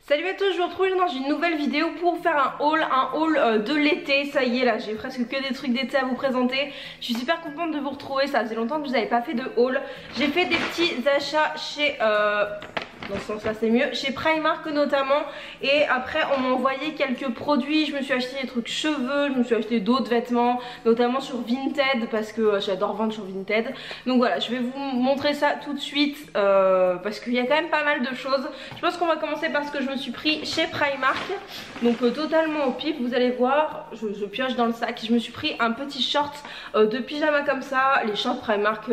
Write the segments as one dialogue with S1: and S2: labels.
S1: Salut à tous, je vous retrouve dans une nouvelle vidéo pour faire un haul de l'été. Ça y est, là j'ai presque que des trucs d'été à vous présenter. Je suis super contente de vous retrouver, ça faisait longtemps que je vous avais pas fait de haul. J'ai fait des petits achats chez... dans ce sens là c'est mieux, chez Primark notamment. Et après on m'a envoyé quelques produits. Je me suis acheté des trucs cheveux, je me suis acheté d'autres vêtements, notamment sur Vinted, parce que j'adore vendre sur Vinted. Donc voilà, je vais vous montrer ça tout de suite, parce qu'il y a quand même pas mal de choses. Je pense qu'on va commencer par ce que je me suis pris chez Primark. Donc totalement au pif, vous allez voir, je pioche dans le sac. Je me suis pris un petit short de pyjama comme ça. Les shorts Primark,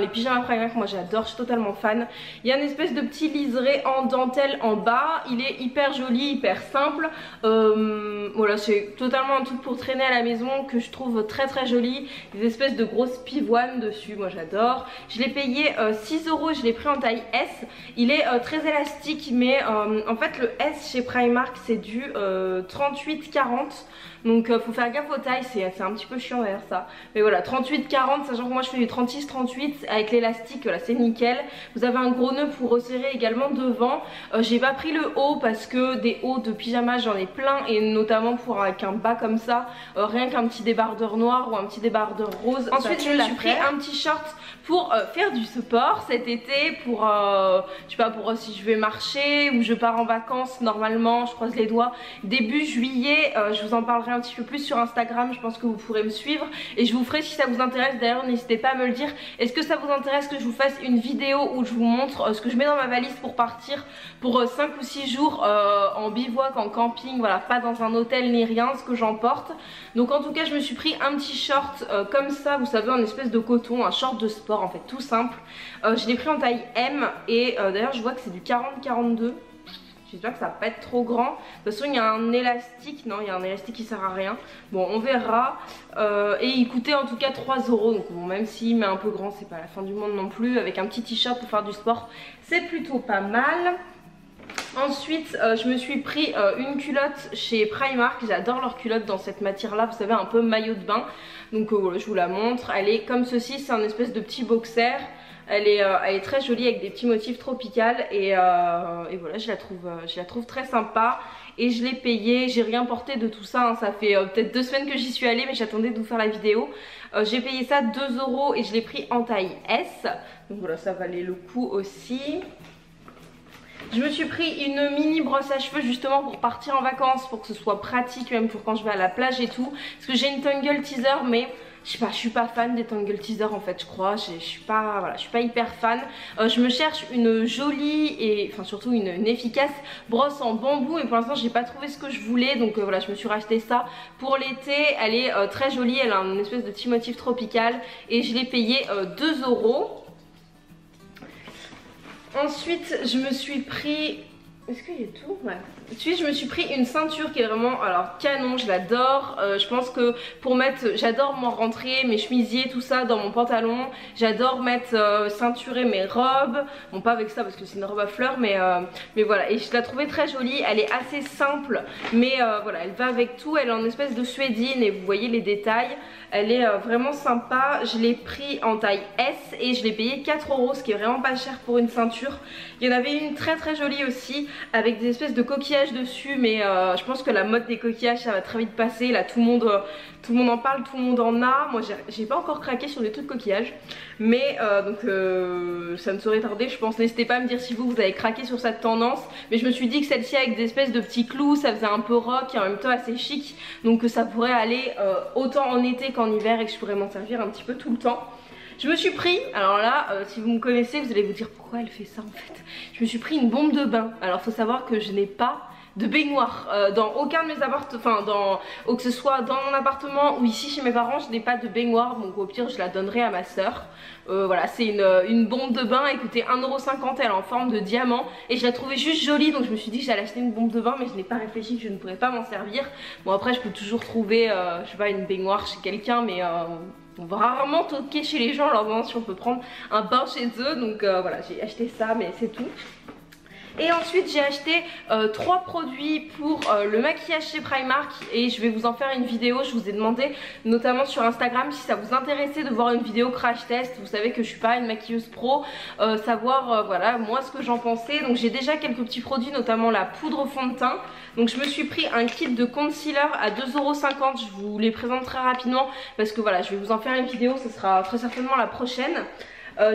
S1: les pyjamas Primark, moi j'adore, je suis totalement fan. Il y a une espèce de petit liseré en dentelle en bas, il est hyper joli, hyper simple. Voilà, c'est totalement un truc pour traîner à la maison que je trouve très très joli. Des espèces de grosses pivoines dessus, moi j'adore. Je l'ai payé 6 €, je l'ai pris en taille S. Il est très élastique, mais en fait le S chez Primark c'est du 38-40. Donc faut faire gaffe aux tailles, c'est un petit peu chiant d'ailleurs ça. Mais voilà, 38-40, sachant que moi je fais du 36-38 avec l'élastique, là c'est nickel. Vous avez un gros nœud pour resserrer également devant. J'ai pas pris le haut parce que des hauts de pyjama j'en ai plein, et notamment pour avec un bas comme ça, rien qu'un petit débardeur noir ou un petit débardeur rose. Ensuite je me suis pris un petit short pour faire du sport cet été, pour je sais pas, pour si je vais marcher ou je pars en vacances. Normalement je croise les doigts début juillet, je vous en parlerai un petit peu plus sur Instagram, je pense que vous pourrez me suivre et je vous ferai, si ça vous intéresse d'ailleurs, n'hésitez pas à me le dire. Est-ce que ça vous intéresse que je vous fasse une vidéo où je vous montre ce que je mets dans ma valise pour partir pour 5 ou 6 jours en bivouac, en camping, voilà, pas dans un hôtel ni rien, ce que j'emporte. Donc en tout cas je me suis pris un petit short comme ça, vous savez, en espèce de coton, un short de sport en fait, tout simple. Je l'ai pris en taille M et d'ailleurs je vois que c'est du 40-42. J'espère que ça va pas être trop grand. De toute façon il y a un élastique, non il y a un élastique qui sert à rien. Bon on verra. Et il coûtait en tout cas 3 €. Donc bon, même s'il met un peu grand, c'est pas la fin du monde non plus. Avec un petit t-shirt pour faire du sport, c'est plutôt pas mal. Ensuite je me suis pris une culotte chez Primark. J'adore leurs culottes dans cette matière là, vous savez, un peu maillot de bain. Donc voilà, je vous la montre. Elle est comme ceci, c'est un espèce de petit boxer. Elle est très jolie avec des petits motifs tropicaux et voilà, je la trouve très sympa. Et je l'ai payée, j'ai rien porté de tout ça, hein. Ça fait peut-être 2 semaines que j'y suis allée, mais j'attendais de vous faire la vidéo. J'ai payé ça 2 € et je l'ai pris en taille S. Donc voilà, ça valait le coup aussi. Je me suis pris une mini brosse à cheveux justement pour partir en vacances, pour que ce soit pratique même pour quand je vais à la plage et tout. Parce que j'ai une Tangle Teezer, mais je sais pas, je suis pas fan des Tangle Teezer en fait, je crois. Je suis pas hyper fan. Je me cherche une jolie et enfin surtout une efficace brosse en bambou, mais pour l'instant j'ai pas trouvé ce que je voulais. Donc voilà, je me suis racheté ça pour l'été. Elle est très jolie, elle a une espèce de petit motif tropical et je l'ai payé 2 €. Ensuite je me suis pris... Est-ce qu'il y a tout? Ouais. Ensuite je me suis pris une ceinture qui est vraiment, alors, canon, je l'adore. Je pense que pour mettre, j'adore m'en rentrer mes chemisiers, tout ça dans mon pantalon. J'adore mettre, ceinturer mes robes. Bon, pas avec ça parce que c'est une robe à fleurs, mais voilà. Et je la trouvais très jolie, elle est assez simple, mais voilà, elle va avec tout. Elle est en espèce de suédine et vous voyez les détails. Elle est vraiment sympa. Je l'ai pris en taille S et je l'ai payé 4 €, ce qui est vraiment pas cher pour une ceinture. Il y en avait une très très jolie aussi avec des espèces de coquillages dessus, mais je pense que la mode des coquillages ça va très vite passer. Là tout le monde en parle, tout le monde en a. Moi j'ai pas encore craqué sur des trucs coquillages, mais donc ça ne saurait tarder je pense. N'hésitez pas à me dire si vous avez craqué sur cette tendance, mais je me suis dit que celle-ci avec des espèces de petits clous, ça faisait un peu rock et en même temps assez chic, donc ça pourrait aller autant en été qu'en hiver et que je pourrais m'en servir un petit peu tout le temps. Je me suis pris, alors là, si vous me connaissez, vous allez vous dire pourquoi elle fait ça en fait. Je me suis pris une bombe de bain. Alors faut savoir que je n'ai pas de baignoire dans aucun de mes appartements, enfin que ce soit dans mon appartement ou ici chez mes parents, je n'ai pas de baignoire, donc au pire je la donnerai à ma soeur. Voilà, c'est une bombe de bain, elle coûtait 1,50 €, elle est en forme de diamant et je la trouvais juste jolie, donc je me suis dit que j'allais acheter une bombe de bain, mais je n'ai pas réfléchi que je ne pourrais pas m'en servir. Bon après je peux toujours trouver, je sais pas, une baignoire chez quelqu'un, mais on va rarement toquer chez les gens en leur demandant si on peut prendre un bain chez eux, donc voilà, j'ai acheté ça, mais c'est tout. Et ensuite j'ai acheté 3 produits pour le maquillage chez Primark et je vais vous en faire une vidéo. Je vous ai demandé notamment sur Instagram si ça vous intéressait de voir une vidéo crash test. Vous savez que je suis pas une maquilleuse pro, savoir voilà moi ce que j'en pensais. Donc j'ai déjà quelques petits produits, notamment la poudre fond de teint. Donc je me suis pris un kit de concealer à 2,50 €. Je vous les présente très rapidement parce que voilà, je vais vous en faire une vidéo, ce sera très certainement la prochaine.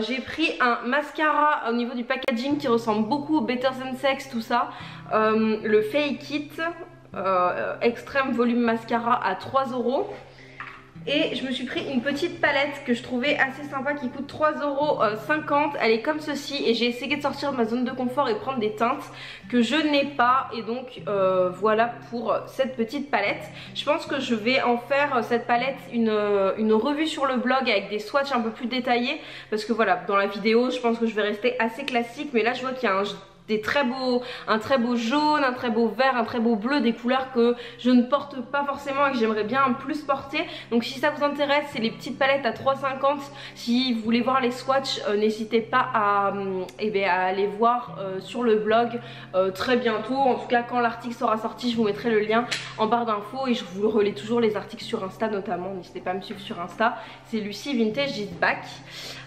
S1: J'ai pris un mascara au niveau du packaging qui ressemble beaucoup au Better Than Sex, tout ça. Le Fake It Extreme Volume Mascara à 3 €. Et je me suis pris une petite palette que je trouvais assez sympa qui coûte 3,50 €. Elle est comme ceci et j'ai essayé de sortir de ma zone de confort et prendre des teintes que je n'ai pas. Et donc voilà pour cette petite palette. Je pense que je vais en faire cette palette une revue sur le blog avec des swatchs un peu plus détaillés. Parce que voilà, dans la vidéo je pense que je vais rester assez classique. Mais là je vois qu'il y a un très beau jaune, un très beau vert, un très beau bleu, des couleurs que je ne porte pas forcément et que j'aimerais bien plus porter. Donc si ça vous intéresse, c'est les petites palettes à 3,50 €. Si vous voulez voir les swatchs, n'hésitez pas à aller voir sur le blog très bientôt. En tout cas quand l'article sera sorti, je vous mettrai le lien en barre d'infos et je vous relais toujours les articles sur Insta notamment. N'hésitez pas à me suivre sur Insta, c'est Lucie Vintage is back.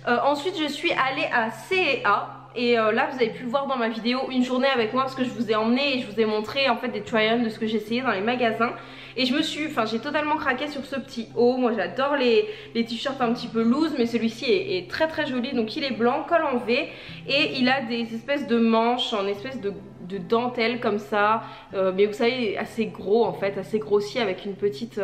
S1: Ensuite je suis allée à C&A. Et là vous avez pu le voir dans ma vidéo une journée avec moi parce que je vous ai emmené et je vous ai montré en fait des try-on de ce que j'ai essayé dans les magasins. Et j'ai totalement craqué sur ce petit haut. Moi j'adore les t-shirts un petit peu loose, mais celui-ci est très très joli. Donc il est blanc, col en V et il a des espèces de manches en espèce de dentelle comme ça. Mais vous savez assez gros en fait, assez grossi avec une petite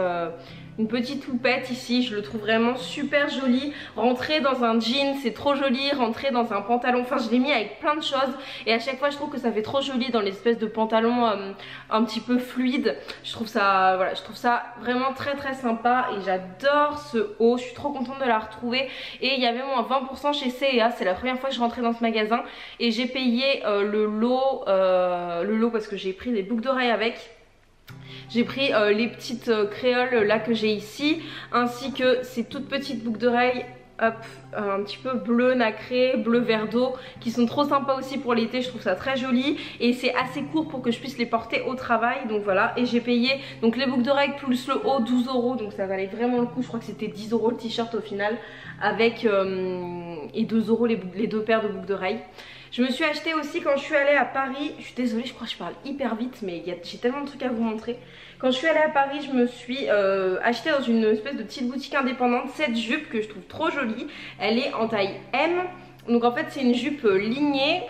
S1: loupette ici. Je le trouve vraiment super joli. Rentrer dans un jean c'est trop joli, rentrer dans un pantalon, enfin je l'ai mis avec plein de choses et à chaque fois je trouve que ça fait trop joli dans l'espèce de pantalon un petit peu fluide. Je trouve ça, voilà, je trouve ça vraiment très très sympa et j'adore ce haut. Je suis trop contente de la retrouver et il y avait moins 20% chez C&A. C'est la première fois que je rentrais dans ce magasin et j'ai payé le lot parce que j'ai pris des boucles d'oreilles avec. J'ai pris les petites créoles là que j'ai ici, ainsi que ces toutes petites boucles d'oreilles, hop, un petit peu bleu nacré, bleu verre d'eau, qui sont trop sympas aussi pour l'été. Je trouve ça très joli et c'est assez court pour que je puisse les porter au travail. Donc voilà, et j'ai payé donc les boucles d'oreilles plus le haut 12 €, donc ça valait vraiment le coup. Je crois que c'était 10 € le t-shirt au final, avec et 2 € les deux paires de boucles d'oreilles. Je me suis acheté aussi quand je suis allée à Paris, je suis désolée, je crois que je parle hyper vite mais j'ai tellement de trucs à vous montrer. Quand je suis allée à Paris, je me suis acheté dans une espèce de petite boutique indépendante cette jupe que je trouve trop jolie. Elle est en taille M, donc en fait c'est une jupe lignée.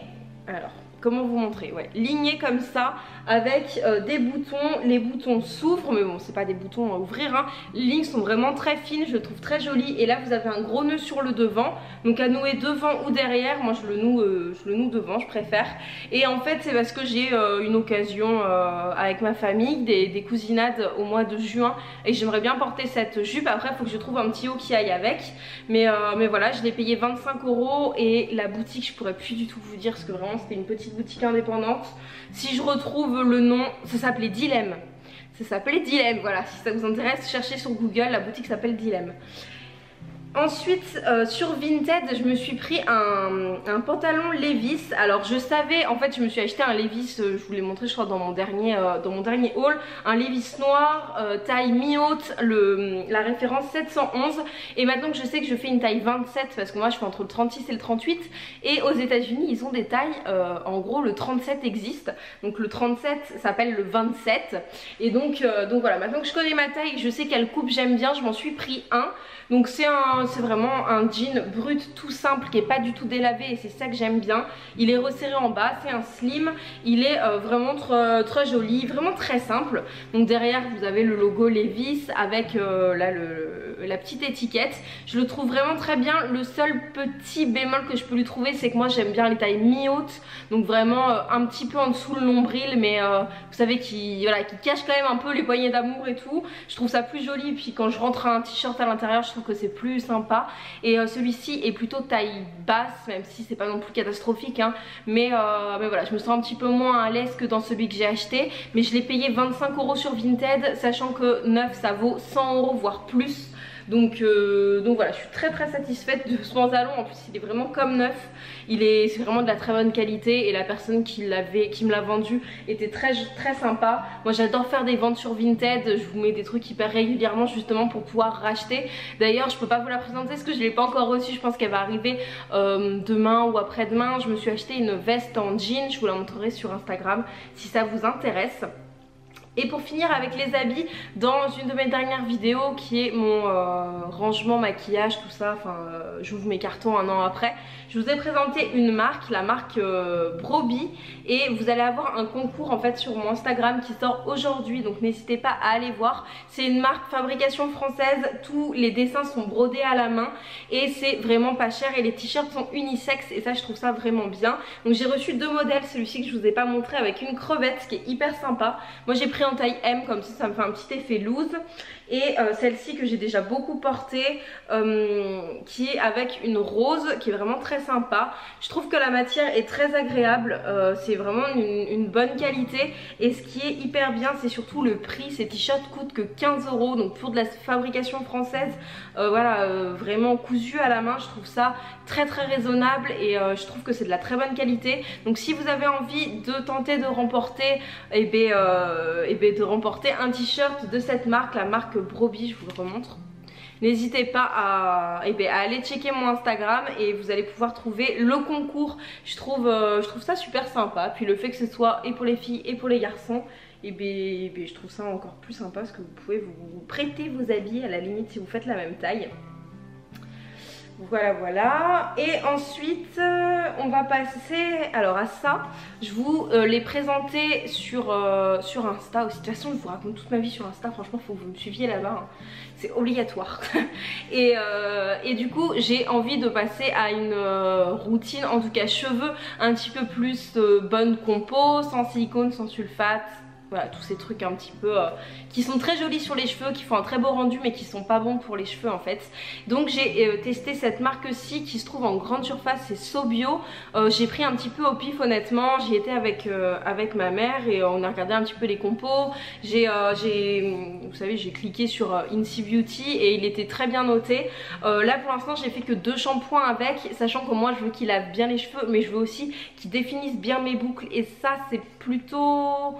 S1: Alors comment vous montrer, ouais, lignée comme ça avec des boutons. Les boutons s'ouvrent mais bon c'est pas des boutons à ouvrir hein. Les lignes sont vraiment très fines, je le trouve très joli. Et là vous avez un gros nœud sur le devant, donc à nouer devant ou derrière. Moi je le noue devant, je préfère. Et en fait c'est parce que j'ai une occasion avec ma famille, des cousinades au mois de juin et j'aimerais bien porter cette jupe. Après il faut que je trouve un petit haut qui aille avec, mais voilà, je l'ai payé 25 € et la boutique je pourrais plus du tout vous dire parce que vraiment c'était une petite boutique indépendante. Si je retrouve le nom, ça s'appelait Dilemme. Ça s'appelait Dilemme, voilà, si ça vous intéresse, cherchez sur Google, la boutique s'appelle Dilemme. Ensuite sur Vinted je me suis pris un pantalon Levi's. Alors je savais, en fait je me suis acheté un Levi's, je vous l'ai montré je crois dans mon dernier haul, un Levi's noir taille mi-haute, la référence 711. Et maintenant que je sais que je fais une taille 27 parce que moi je fais entre le 36 et le 38 et aux États-Unis ils ont des tailles, en gros le 37 existe, donc le 37 s'appelle le 27 et donc voilà, maintenant que je connais ma taille, je sais quelle coupe j'aime bien, je m'en suis pris un. Donc c'est vraiment un jean brut tout simple qui est pas du tout délavé et c'est ça que j'aime bien. Il est resserré en bas, c'est un slim, il est vraiment très joli, vraiment très simple. Donc derrière vous avez le logo Levi's avec là la petite étiquette. Je le trouve vraiment très bien. Le seul petit bémol que je peux lui trouver c'est que moi j'aime bien les tailles mi-hautes, donc vraiment un petit peu en dessous le nombril, mais vous savez qui cache quand même un peu les poignées d'amour et tout. Je trouve ça plus joli et puis quand je rentre un t-shirt à l'intérieur je trouve que c'est plus sympa. Et celui-ci est plutôt taille basse, même si c'est pas non plus catastrophique hein. Mais voilà, je me sens un petit peu moins à l'aise que dans celui que j'ai acheté. Mais je l'ai payé 25 € sur Vinted, sachant que neuf ça vaut 100 € voire plus. Donc voilà, je suis très satisfaite de ce pantalon. En plus il est vraiment comme neuf, c'est vraiment de la très bonne qualité et la personne qui me l'a vendu était très sympa. Moi j'adore faire des ventes sur Vinted, je vous mets des trucs hyper régulièrement justement pour pouvoir racheter. D'ailleurs je peux pas vous la présenter parce que je l'ai pas encore reçue, je pense qu'elle va arriver demain ou après-demain. Je me suis acheté une veste en jean, je vous la montrerai sur Instagram si ça vous intéresse. Et pour finir avec les habits, dans une de mes dernières vidéos qui est mon rangement, maquillage, tout ça, enfin j'ouvre mes cartons un an après, je vous ai présenté une marque, la marque Broby, et vous allez avoir un concours en fait sur mon Instagram qui sort aujourd'hui, donc n'hésitez pas à aller voir. C'est une marque fabrication française, tous les dessins sont brodés à la main et c'est vraiment pas cher et les t-shirts sont unisexes et ça je trouve ça vraiment bien. Donc j'ai reçu deux modèles, celui-ci que je vous ai pas montré avec une crevette, ce qui est hyper sympa. Moi j'ai pris en taille M comme ça me fait un petit effet loose, et celle-ci que j'ai déjà beaucoup portée qui est avec une rose qui est vraiment très sympa. Je trouve que la matière est très agréable, c'est vraiment une bonne qualité et ce qui est hyper bien c'est surtout le prix. Ces t-shirts coûtent que 15 €, donc pour de la fabrication française, voilà, vraiment cousu à la main, je trouve ça très raisonnable et je trouve que c'est de la très bonne qualité. Donc si vous avez envie de tenter de remporter de remporter un t-shirt de cette marque, la marque Broby, je vous le remontre, n'hésitez pas à aller checker mon Instagram et vous allez pouvoir trouver le concours. Je trouve ça super sympa, puis le fait que ce soit et pour les filles et pour les garçons, je trouve ça encore plus sympa parce que vous pouvez vous prêter vos habits à la limite si vous faites la même taille. Voilà, et ensuite on va passer alors à ça. Je vous l'ai présenté sur Insta aussi. De toute façon je vous raconte toute ma vie sur Insta, franchement faut que vous me suiviez là-bas, hein. C'est obligatoire. et du coup j'ai envie de passer à une routine, en tout cas cheveux un petit peu plus bonne compo, sans silicone, sans sulfate. Voilà, tous ces trucs un petit peu qui sont très jolis sur les cheveux, qui font un très beau rendu mais qui sont pas bons pour les cheveux en fait. Donc j'ai testé cette marque-ci qui se trouve en grande surface, c'est SoBio. J'ai pris un petit peu au pif honnêtement, j'y étais avec ma mère et on a regardé un petit peu les compos. Vous savez, j'ai cliqué sur Incy Beauty et il était très bien noté. Là pour l'instant j'ai fait que 2 shampoings avec, sachant que moi je veux qu'il lave bien les cheveux mais je veux aussi qu'il définisse bien mes boucles et ça c'est plutôt...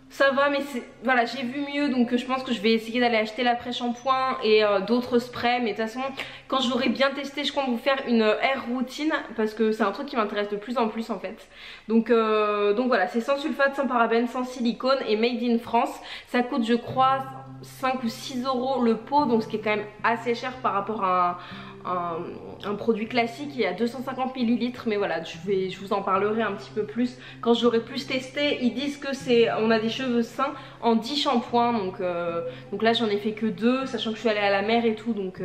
S1: Ça va, mais voilà, j'ai vu mieux, donc je pense que je vais essayer d'aller acheter l'après-shampoing et d'autres sprays. Mais de toute façon, quand j'aurai bien testé, je compte vous faire une hair routine parce que c'est un truc qui m'intéresse de plus en plus en fait. Donc voilà, c'est sans sulfate, sans parabènes, sans silicone et made in France. Ça coûte je crois 5 ou 6 € le pot, donc ce qui est quand même assez cher par rapport à un produit classique qui est à 250 ml, mais voilà, je vous en parlerai un petit peu plus quand j'aurai plus testé. Ils disent que on a des cheveux sains en 10 shampoings, donc là j'en ai fait que 2, sachant que je suis allée à la mer et tout, donc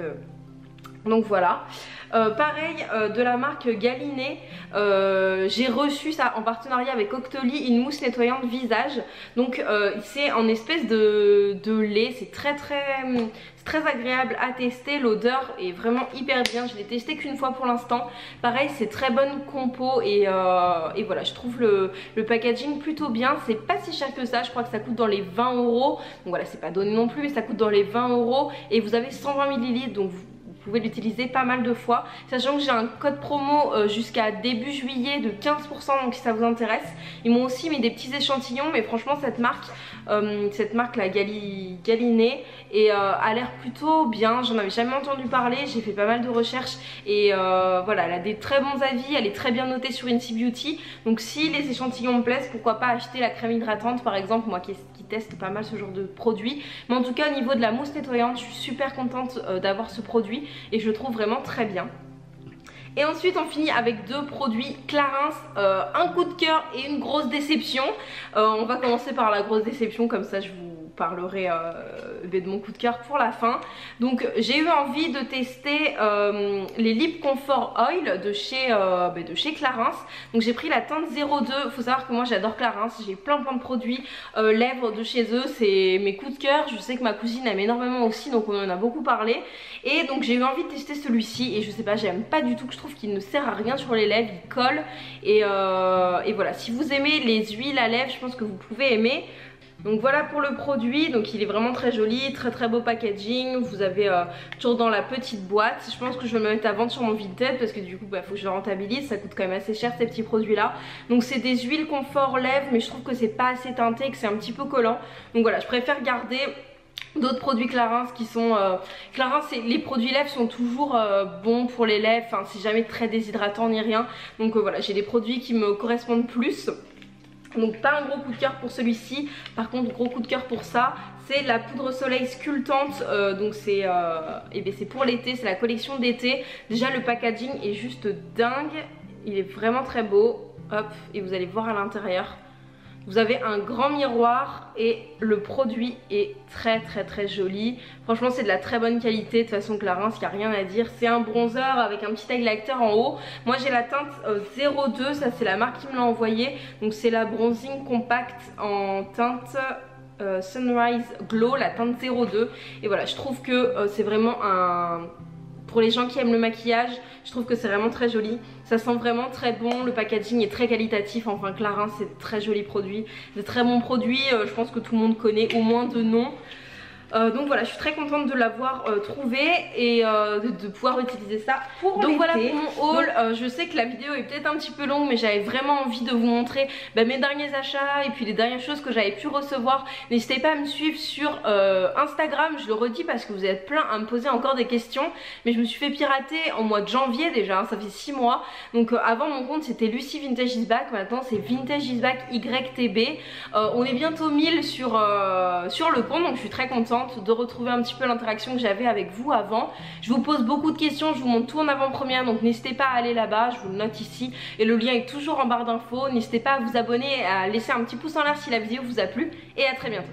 S1: voilà. Pareil de la marque Galiné, j'ai reçu ça en partenariat avec Octoly, une mousse nettoyante visage. Donc c'est en espèce de lait, c'est très agréable à tester, l'odeur est vraiment hyper bien. Je l'ai testé qu'une fois pour l'instant. Pareil, c'est très bonne compo et voilà, je trouve le packaging plutôt bien. C'est pas si cher que ça, je crois que ça coûte dans les 20 €. Donc voilà, c'est pas donné non plus, mais ça coûte dans les 20 € et vous avez 120 ml, donc vous pouvez l'utiliser pas mal de fois, sachant que j'ai un code promo jusqu'à début juillet de 15%, donc si ça vous intéresse. Ils m'ont aussi mis des petits échantillons, mais franchement cette marque la Galiné a l'air plutôt bien. J'en avais jamais entendu parler, j'ai fait pas mal de recherches et voilà, elle a des très bons avis, elle est très bien notée sur Incy Beauty. Donc si les échantillons me plaisent, pourquoi pas acheter la crème hydratante par exemple, moi qui teste pas mal ce genre de produit. Mais en tout cas au niveau de la mousse nettoyante, je suis super contente d'avoir ce produit et je le trouve vraiment très bien. Et ensuite on finit avec 2 produits Clarins, un coup de cœur et une grosse déception. On va commencer par la grosse déception, comme ça je vous parlerai de mon coup de cœur pour la fin. Donc j'ai eu envie de tester les Lip Comfort Oil de chez Clarins. Donc j'ai pris la teinte 02, il faut savoir que moi j'adore Clarins, j'ai plein de produits lèvres de chez eux, c'est mes coups de cœur. Je sais que ma cousine aime énormément aussi, donc on en a beaucoup parlé. Et donc j'ai eu envie de tester celui-ci et je sais pas, j'aime pas du tout, que je trouve qu'il ne sert à rien sur les lèvres, il colle et voilà. Si vous aimez les huiles à lèvres, je pense que vous pouvez aimer. Donc voilà pour le produit, donc il est vraiment très joli, très beau packaging. Vous avez toujours dans la petite boîte. Je pense que je vais me mettre à vendre sur mon Vinted parce que du coup faut que je le rentabilise, ça coûte quand même assez cher ces petits produits là. Donc c'est des huiles confort lèvres, mais je trouve que c'est pas assez teinté et que c'est un petit peu collant. Donc voilà, je préfère garder d'autres produits Clarins qui sont Clarins, les produits lèvres sont toujours bons pour les lèvres, enfin c'est jamais très déshydratant ni rien. Donc voilà, j'ai des produits qui me correspondent plus. Donc pas un gros coup de cœur pour celui-ci, par contre gros coup de cœur pour ça, c'est la poudre soleil sculptante, donc c'est pour l'été, c'est la collection d'été. Déjà le packaging est juste dingue, il est vraiment très beau, hop, et vous allez voir à l'intérieur. Vous avez un grand miroir et le produit est très joli. Franchement c'est de la très bonne qualité, de toute façon Clarins, il n'y a rien à dire. C'est un bronzer avec un petit highlighter en haut. Moi j'ai la teinte 02, ça c'est la marque qui me l'a envoyé. Donc c'est la bronzing compact en teinte Sunrise Glow, la teinte 02. Et voilà, je trouve que c'est vraiment un... Pour les gens qui aiment le maquillage, je trouve que c'est vraiment très joli. Ça sent vraiment très bon, le packaging est très qualitatif. Enfin Clarins c'est très joli produit, de très bons produits, je pense que tout le monde connaît au moins de nom. Donc voilà, je suis très contente de l'avoir trouvé et de pouvoir utiliser ça pour l'été. Donc voilà pour mon haul. Je sais que la vidéo est peut-être un petit peu longue, mais j'avais vraiment envie de vous montrer mes derniers achats et puis les dernières choses que j'avais pu recevoir. N'hésitez pas à me suivre sur Instagram, je le redis parce que vous êtes plein à me poser encore des questions. Mais je me suis fait pirater en mois de janvier déjà, hein, ça fait 6 mois. Donc avant mon compte c'était Lucie Vintage is Back, maintenant c'est Vintage is Back YTB. On est bientôt 1000 sur le compte, donc je suis très contente de retrouver un petit peu l'interaction que j'avais avec vous avant. Je vous pose beaucoup de questions, je vous montre tout en avant-première, donc n'hésitez pas à aller là-bas, je vous le note ici et le lien est toujours en barre d'infos. N'hésitez pas à vous abonner et à laisser un petit pouce en l'air si la vidéo vous a plu et à très bientôt.